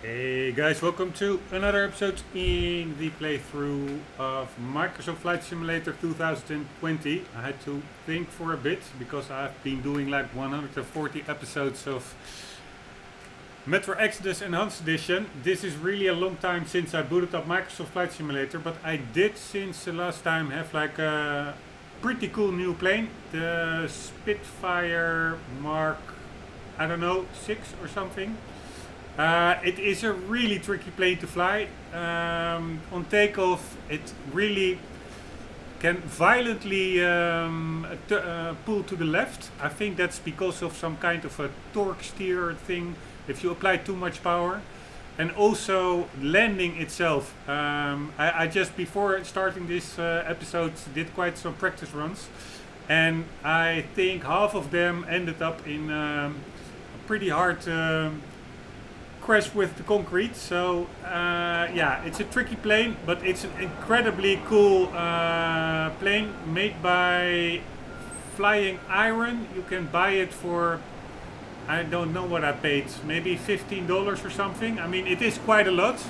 Hey guys, welcome to another episode in the playthrough of Microsoft Flight Simulator 2020. I had to think for a bit because I've been doing like 140 episodes of Metro Exodus Enhanced Edition. This is really a long time since I booted up Microsoft Flight Simulator, but I did since the last time have like a pretty cool new plane, the Spitfire Mark, I don't know, 6 or something. It is a really tricky plane to fly. On takeoff, it really can violently pull to the left. I think that's because of some kind of a torque steer thing if you apply too much power. And also landing itself. I just before starting this episode did quite some practice runs. And I think half of them ended up in a pretty hard crash with the concrete. So yeah, it's a tricky plane, but it's an incredibly cool plane made by Flying Iron. You can buy it for, I don't know what I paid, maybe $15 or something. I mean, it is quite a lot,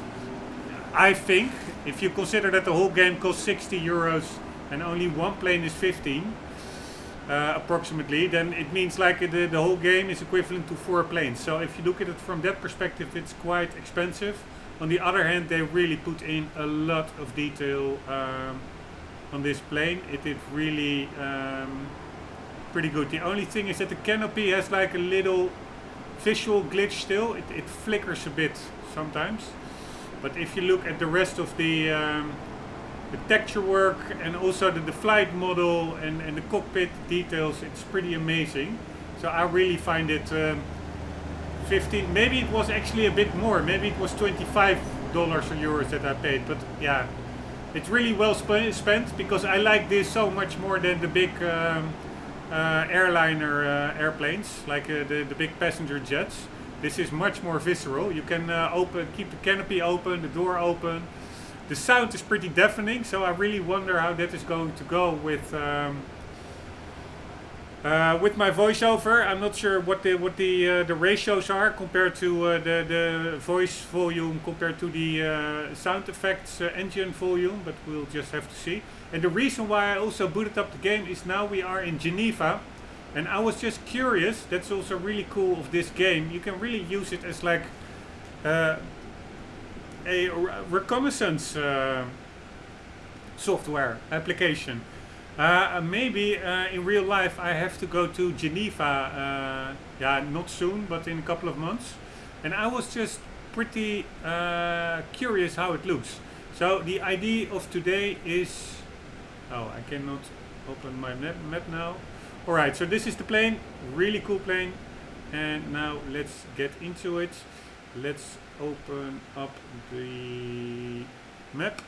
I think. If you consider that the whole game costs 60 euros and only one plane is 15, approximately, then it means like the whole game is equivalent to 4 planes. So if you look at it from that perspective, it's quite expensive. On the other hand, they really put in a lot of detail on this plane. It is really pretty good. The only thing is that the canopy has like a little visual glitch still. It flickers a bit sometimes. But if you look at the rest of the texture work and also the flight model and the cockpit details, it's pretty amazing. So I really find it 15, maybe it was actually a bit more, maybe it was $25 or euros that I paid, but yeah, it's really well spent because I like this so much more than the big airliner airplanes, like the big passenger jets. This is much more visceral. You can keep the canopy open, the door open. The sound is pretty deafening, so I really wonder how that is going to go with my voiceover. I'm not sure what the ratios are compared to the voice volume compared to the sound effects engine volume, but we'll just have to see. And the reason why I also booted up the game is now we are in Geneva, and I was just curious. That's also really cool of this game. You can really use it as like a reconnaissance software application. Maybe in real life I have to go to Geneva, yeah, not soon, but in a couple of months. And I was just pretty curious how it looks. So the idea of today is, oh, I cannot open my map now. Alright, so this is the plane, really cool plane. And now let's get into it. Let's open up the map.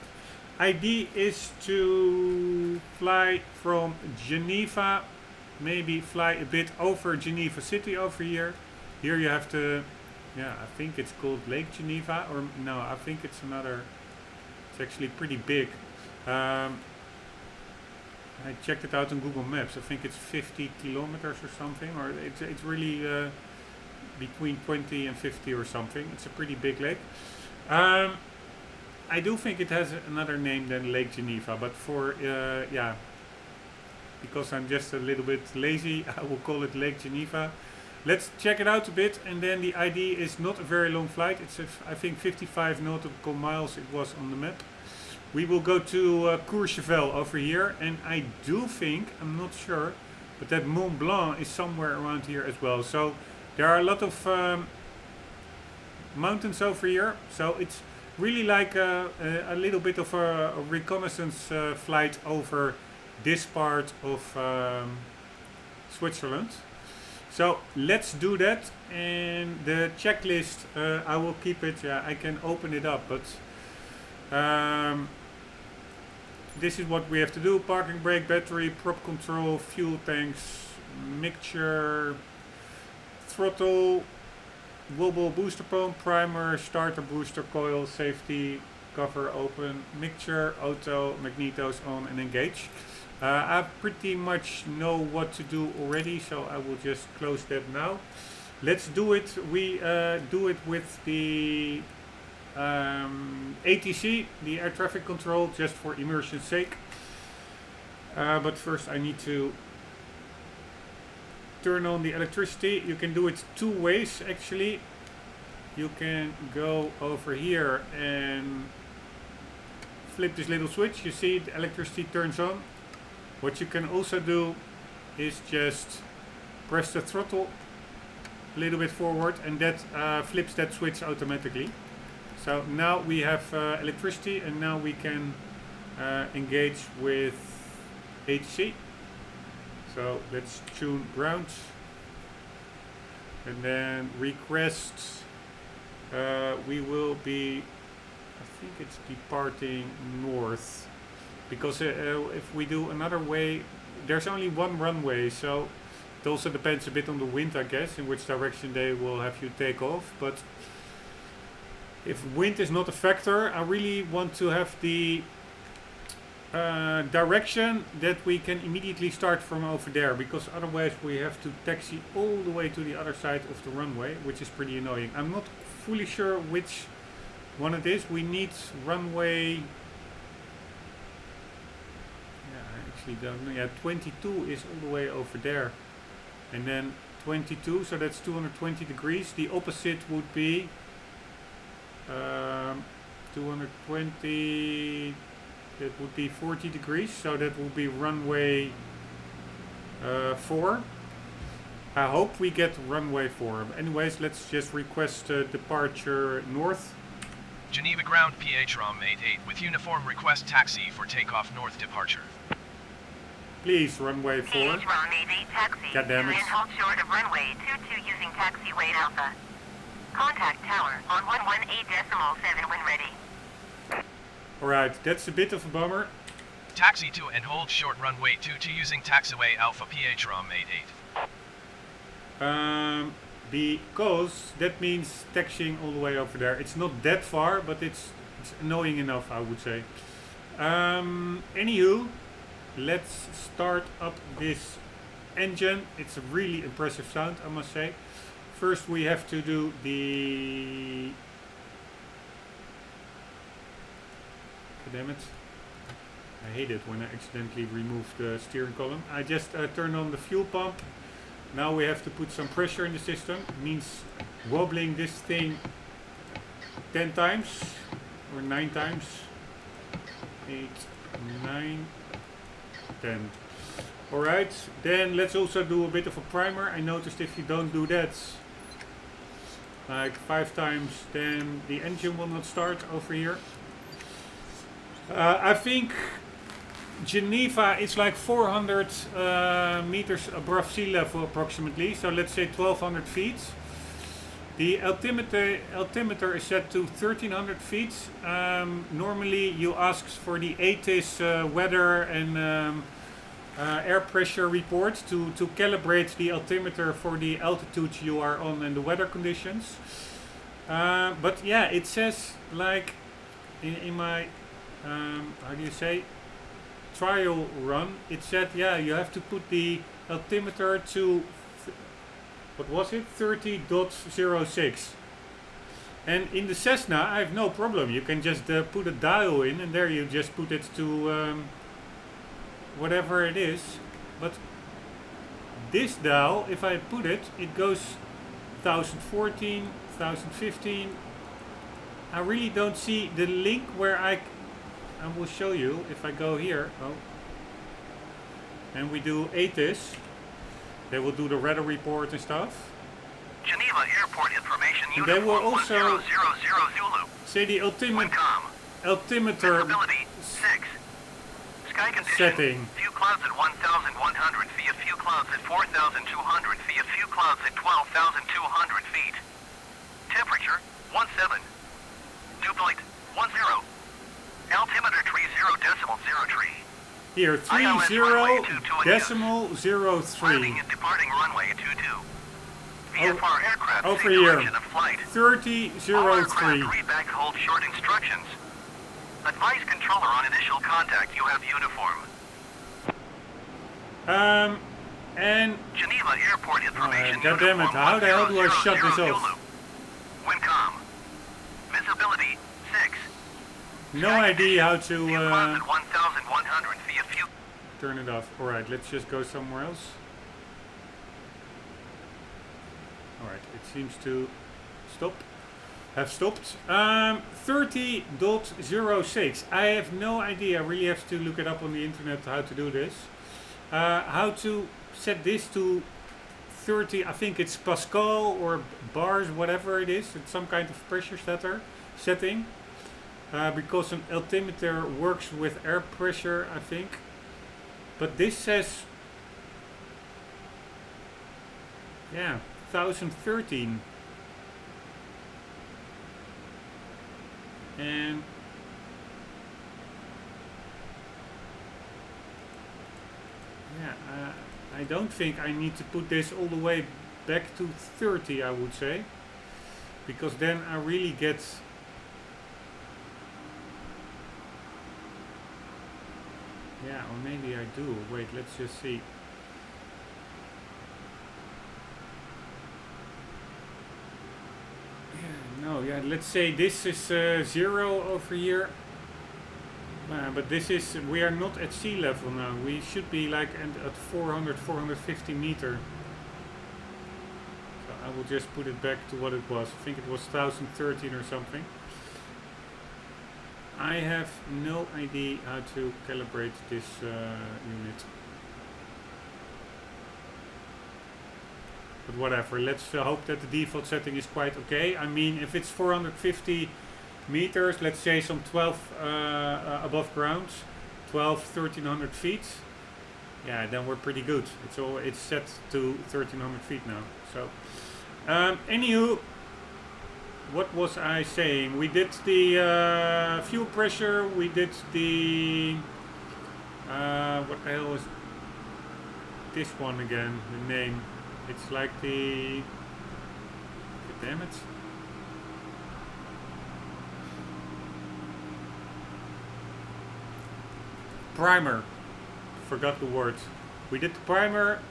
Idea is to fly from Geneva, maybe fly a bit over Geneva city over here. Here you have to, yeah, I think it's called Lake Geneva, or no, I think it's another, it's actually pretty big. I checked it out on Google Maps. I think it's 50 kilometers or something, or it's really between 20 and 50 or something. It's a pretty big lake. I do think it has another name than Lake Geneva, but for yeah, because I'm just a little bit lazy, I will call it Lake Geneva. Let's check it out a bit, and then the idea is not a very long flight. It's I think 55 nautical miles it was on the map. We will go to Courchevel over here, and I do think, I'm not sure, but that Mont Blanc is somewhere around here as well. So there are a lot of mountains over here, so it's really like a little bit of a reconnaissance flight over this part of Switzerland. So let's do that, and the checklist, I will keep it, yeah, I can open it up, but this is what we have to do: parking brake, battery, prop control, fuel tanks, mixture, throttle, wobble, booster pump, primer, starter, booster, coil, safety, cover open, mixture, auto, magnetos on, and engage. I pretty much know what to do already, so I will just close that now. let's do it. We do it with the ATC, the air traffic control, just for immersion's sake. But first I need to turn on the electricity. You can do it two ways actually. You can go over here and flip this little switch. You see the electricity turns on. What you can also do is just press the throttle a little bit forward, and that flips that switch automatically. So now we have electricity, and now we can engage with HC. So let's tune ground, and then request. We will be, I think it's departing north, because if we do another way, there's only one runway, so it also depends a bit on the wind, I guess, in which direction they will have you take off. But if wind is not a factor, I really want to have the direction that we can immediately start from over there, because otherwise we have to taxi all the way to the other side of the runway, which is pretty annoying. I'm not fully sure which one it is. We need runway, I actually don't know. Yeah, 22 is all the way over there, and then 22, so that's 220 degrees. The opposite would be 220, that would be 40 degrees, so that would be runway 4. I hope we get runway 4. Anyways, let's just request departure north. Geneva ground PH Rombbb 88 with uniform request taxi for takeoff north departure. Please, runway 4. PH Rombbb 88 taxi. God damn it. And hold short of runway 22 using taxi weight alpha. Contact tower on 118.7 when ready. Alright, that's a bit of a bummer. Taxi to and hold short runway 22 using taxiway alpha PH Rombbb 88. Because that means taxiing all the way over there. It's not that far, but it's annoying enough, I would say. Anywho, let's start up this engine. It's a really impressive sound, I must say. First we have to do the... Damn it. I hate it when I accidentally remove the steering column. I just turned on the fuel pump. Now we have to put some pressure in the system. It means wobbling this thing 10 times or 9 times. 8, 9, 10. Alright, then let's also do a bit of a primer. I noticed if you don't do that like 5 times, then the engine will not start over here. I think Geneva is like 400 meters above sea level approximately, so let's say 1200 feet. The altimeter is set to 1300 feet. Normally you ask for the ATIS weather and air pressure report to calibrate the altimeter for the altitude you are on and the weather conditions. But yeah, it says like in my how do you say, trial run, it said yeah, you have to put the altimeter to what was it, 30.06, and in the Cessna I have no problem. You can just put a dial in, and there you just put it to whatever it is. But this dial, if I put it, it goes 1014, 1015. I really don't see the link where I will show you if I go here. Oh, and we do ATIS. They will do the weather report and stuff. Geneva Airport Information And they will also 1000 Zulu. say the altimeter Visibility 6. Sky condition. setting. Few clouds at 1,100 feet. A few clouds at 4,200 feet. A few clouds at 12,200 feet. Temperature 17. Dew point 10. Altimeter 30.03. Here, 30.03. Landing and departing runway 22. VFR aircraft over in here. direction of flight. 30.03. All aircraft read back hold short instructions. Advise controller on initial contact you have uniform. And Geneva airport information. God damn it, how the hell do I shut this off? Windcom. Visibility 6. No idea how to 1,100 via fuel. turn it off. Alright, let's just go somewhere else. Alright, it seems to have stopped. 30.06. I have no idea. I really have to look it up on the internet how to do this. How to set this to 30, I think it's Pascal or bars, whatever it is. It's some kind of pressure setting. Because an altimeter works with air pressure, I think. But this says, yeah, 1013. And yeah, I don't think I need to put this all the way back to 30, I would say, because then I really get yeah, or maybe I do. Wait, let's just see. No, yeah, let's say this is 0 over here. But this is, we are not at sea level now. We should be like at 400, 450 meter. So I will just put it back to what it was. I think it was 1013 or something. I have no idea how to calibrate this unit. But whatever, let's hope that the default setting is quite okay. I mean, if it's 450 meters, let's say some 12 above ground, 1300 feet, yeah, then we're pretty good. It's set to 1300 feet now. So, anywho, what was I saying? We did the fuel pressure. We did the what the hell is this one again? The name. It's like the, damn it. Primer. Forgot the word. We did the primer.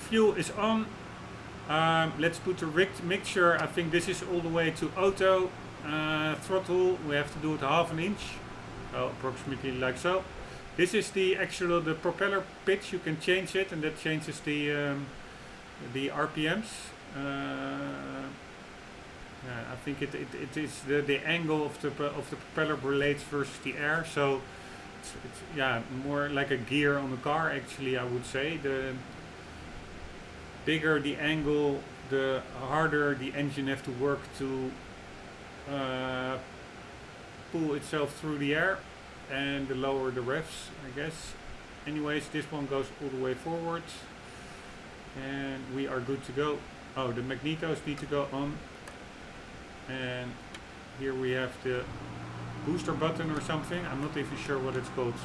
Fuel is on. Let's put the mixture. I think this is all the way to auto. Throttle. We have to do it half an inch. So approximately like so. This is the propeller pitch. You can change it, and that changes the RPMs. I think it is the angle of the propeller blades versus the air. So it's yeah, more like a gear on the car actually, I would say. The bigger the angle, the harder the engine have to work to pull itself through the air, and the lower the revs, I guess. Anyways, this one goes all the way forward. And we are good to go. Oh, the magnetos need to go on. And here we have the booster button or something. I'm not even sure what it's called.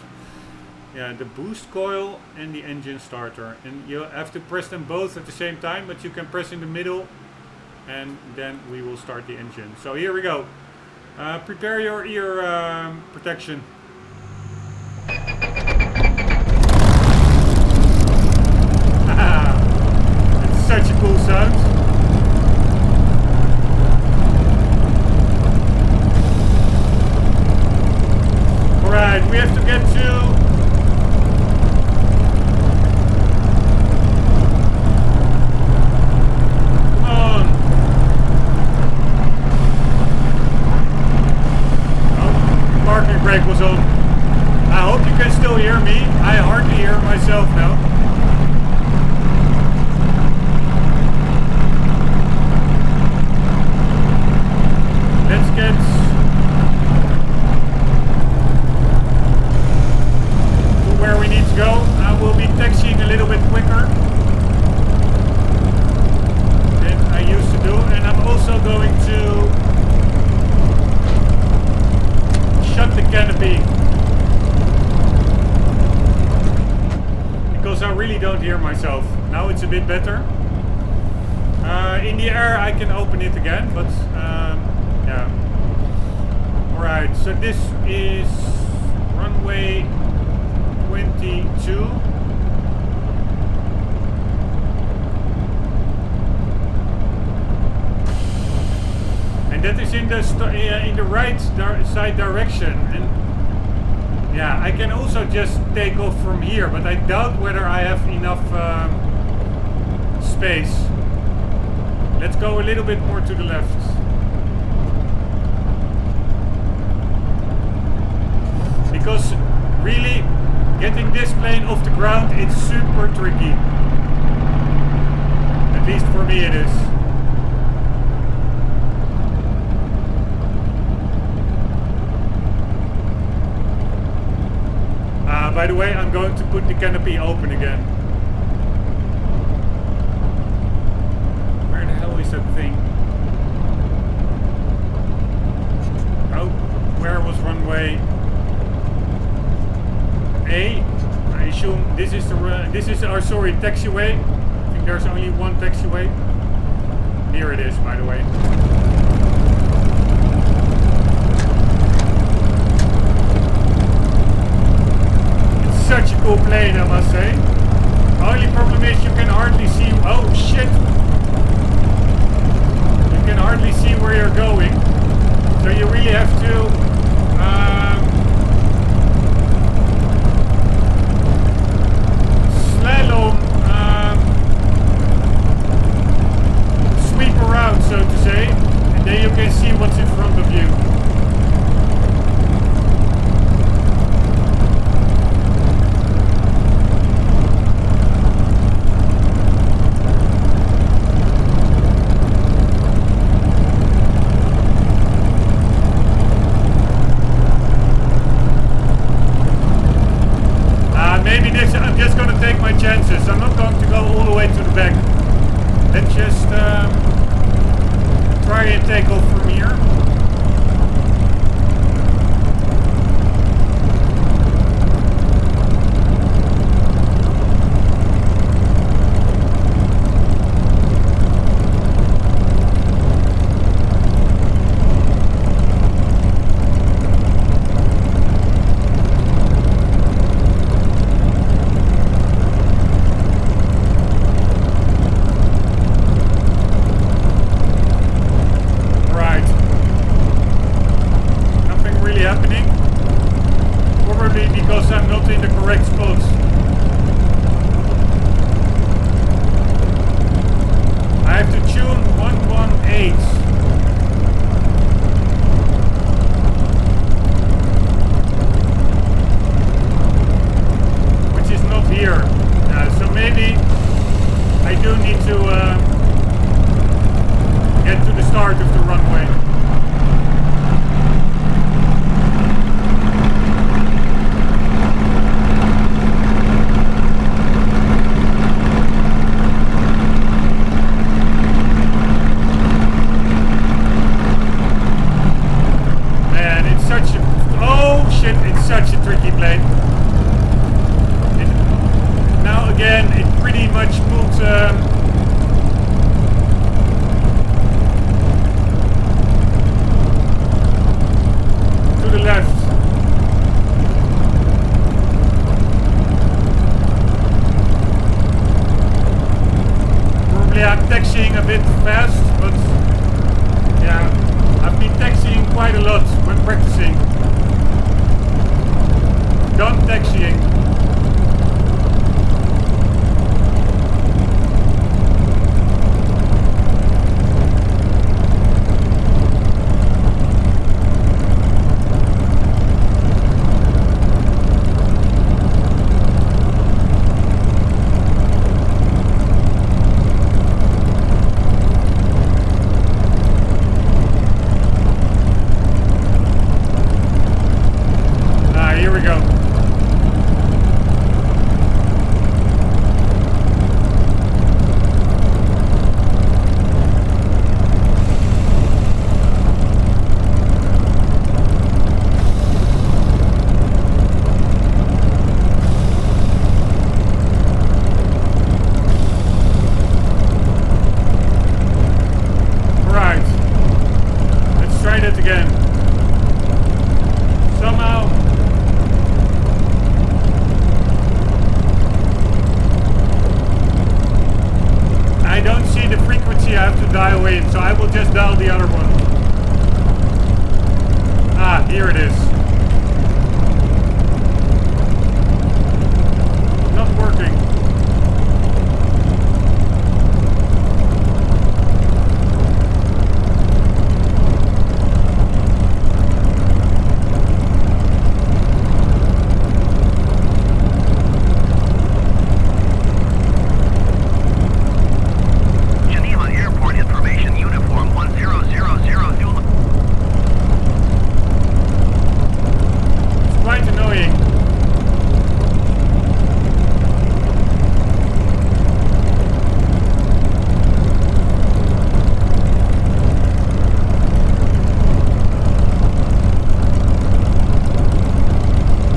Yeah, the boost coil and the engine starter. And you have to press them both at the same time, but you can press in the middle and then we will start the engine. So here we go. Prepare your ear protection. Such a cool sound. Alright, we have to get to come on. Oh, parking brake was on. I hope you can still hear me. I hardly hear myself now. Let's get to where we need to go. I will be taxiing a little bit quicker than I used to do, and I'm also going to shut the canopy because I really don't hear myself. Now it's a bit better. In the air I can open it again, but yeah. Alright, so this is runway 22. And that is in the right side direction. And yeah, I can also just take off from here, but I doubt whether I have enough space. Let's go a little bit more to the left. Because really, getting this plane off the ground, it's super tricky. At least for me it is. By the way, I'm going to put the canopy open again. Where the hell is that thing? Oh, where was runway A? I assume this is our taxiway. I think there's only one taxiway. Here it is, by the way. Such a cool plane, I must say. Only problem is you can hardly see. Oh shit! You can hardly see where you're going, so you really have to slalom, sweep around, so to say, and then you can see what's in front of you. I'm just going to take my chances. I'm not going to go all the way to the back. Let's just try and take off from here. Because I'm not in the correct spots. I have to tune 118. Which is not here. So maybe I do need to get to the start of the runway. Such a tricky plane. Now again, it pretty much moves to the left. Probably I'm taxiing a bit fast, but yeah, I've been taxiing quite a lot when practicing. Done taxiing. Here we go. dial in, so I will just dial the other one. here it is. Not working. Geneva Airport Information Uniform 1000 Zulu. It's quite annoying.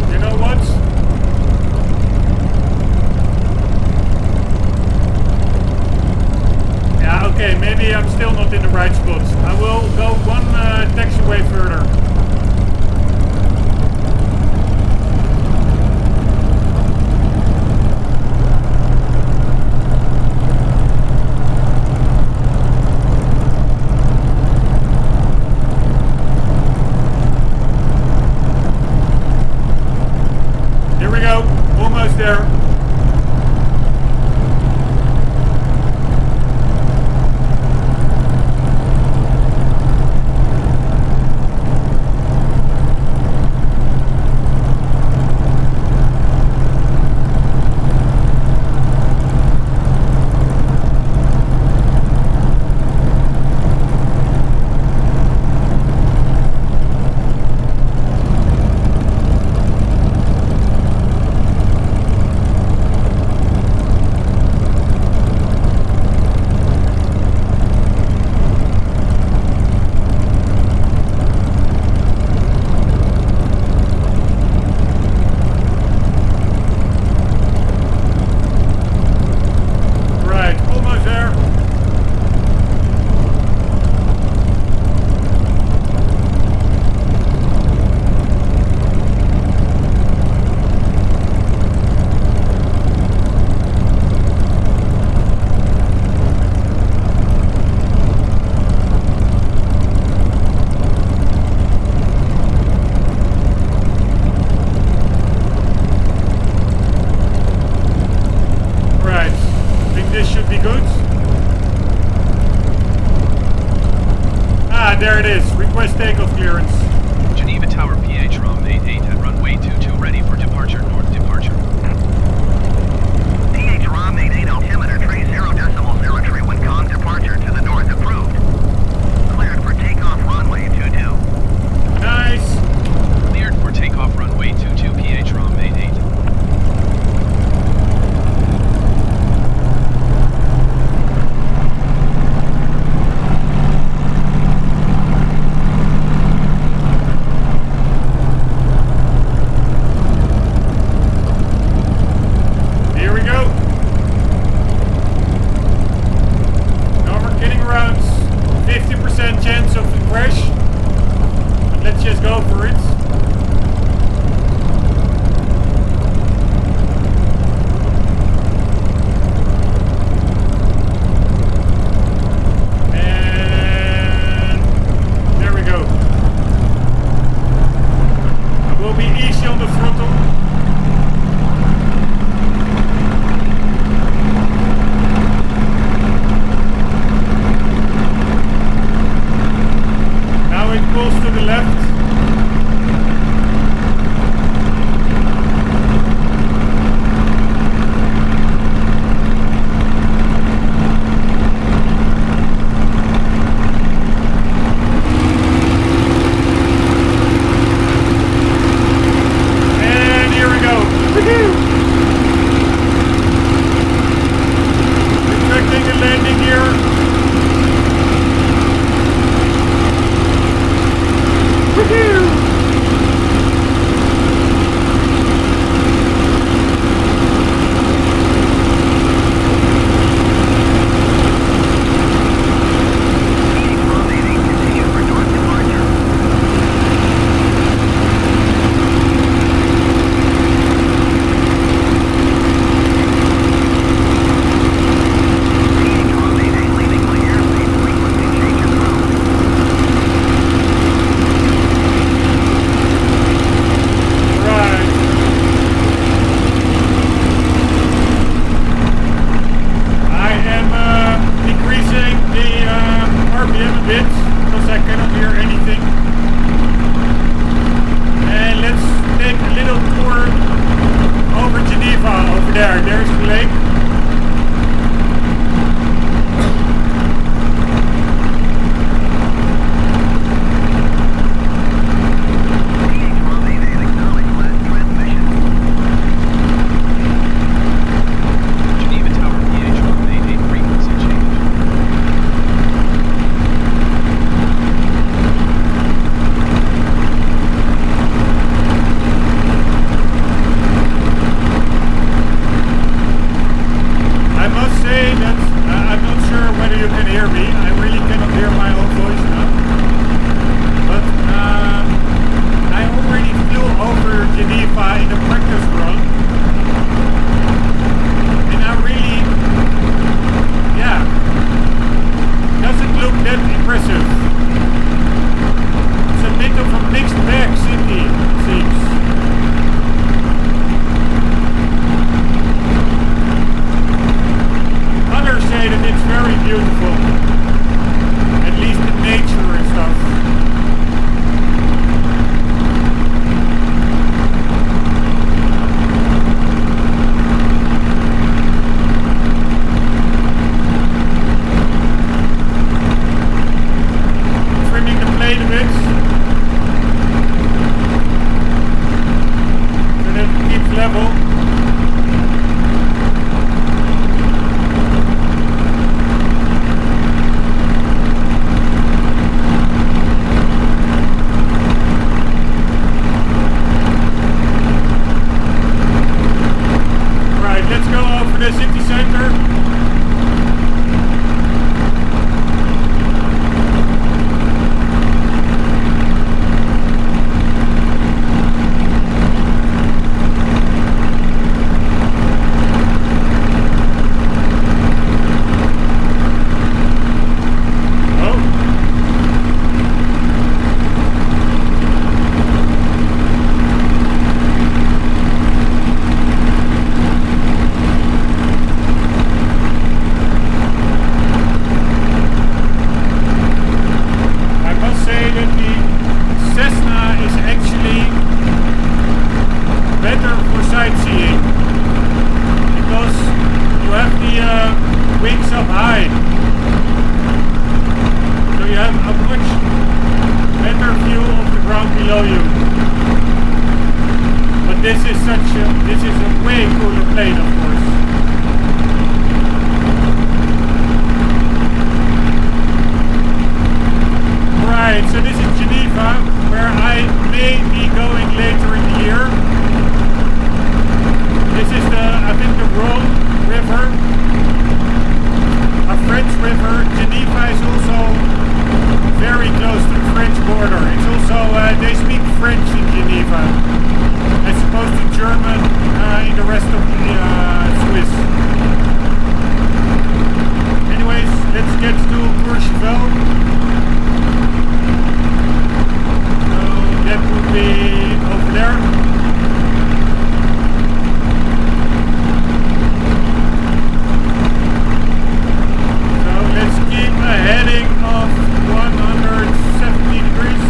You know what? Yeah, okay, maybe I'm still not in the right spot. I will go one taxiway further. Here we go, almost there. Right, almost there. Right, I think this should be good. Ah, there it is. Request takeoff clearance. Geneva Tower PH ROM 88 at runway 22 ready for departure, north departure. PH ROM 88 altimeter tree 0.0 wind calm departure to the north approved. Cleared for takeoff runway 22. Nice. Cleared for takeoff runway 22 PH ROM 88. show you. But this is a way cooler plane, of course. Right, so this is Geneva, where I may be going later in the year. This is I think the Rombbb River, a French river. Geneva is also very close to the French border. It's also, they speak French in Geneva, as opposed to German in the rest of the Swiss. Anyways, let's get to Courchevel. That would be over there. So let's keep a heading of 170 degrees.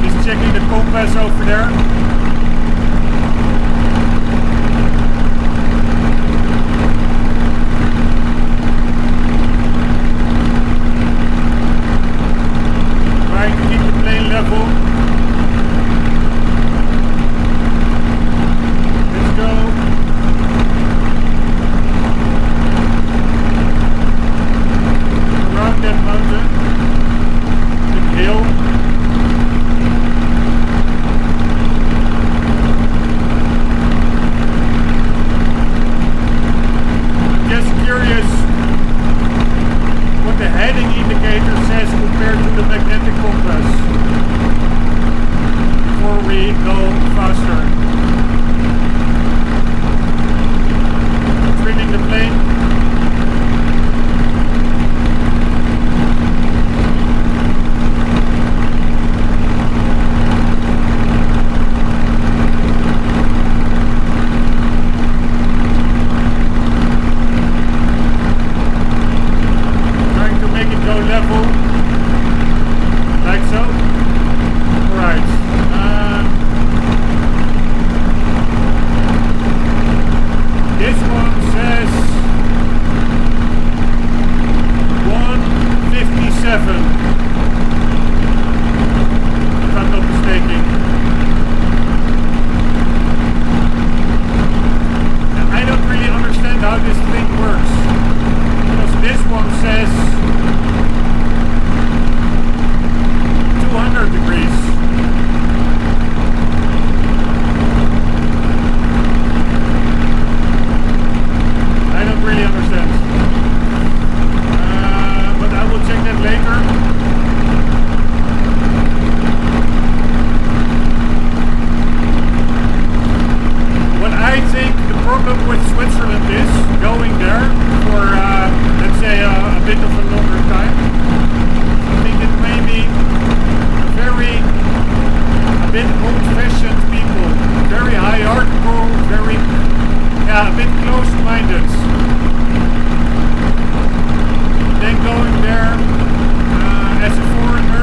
Just checking the compass over there. As a foreigner,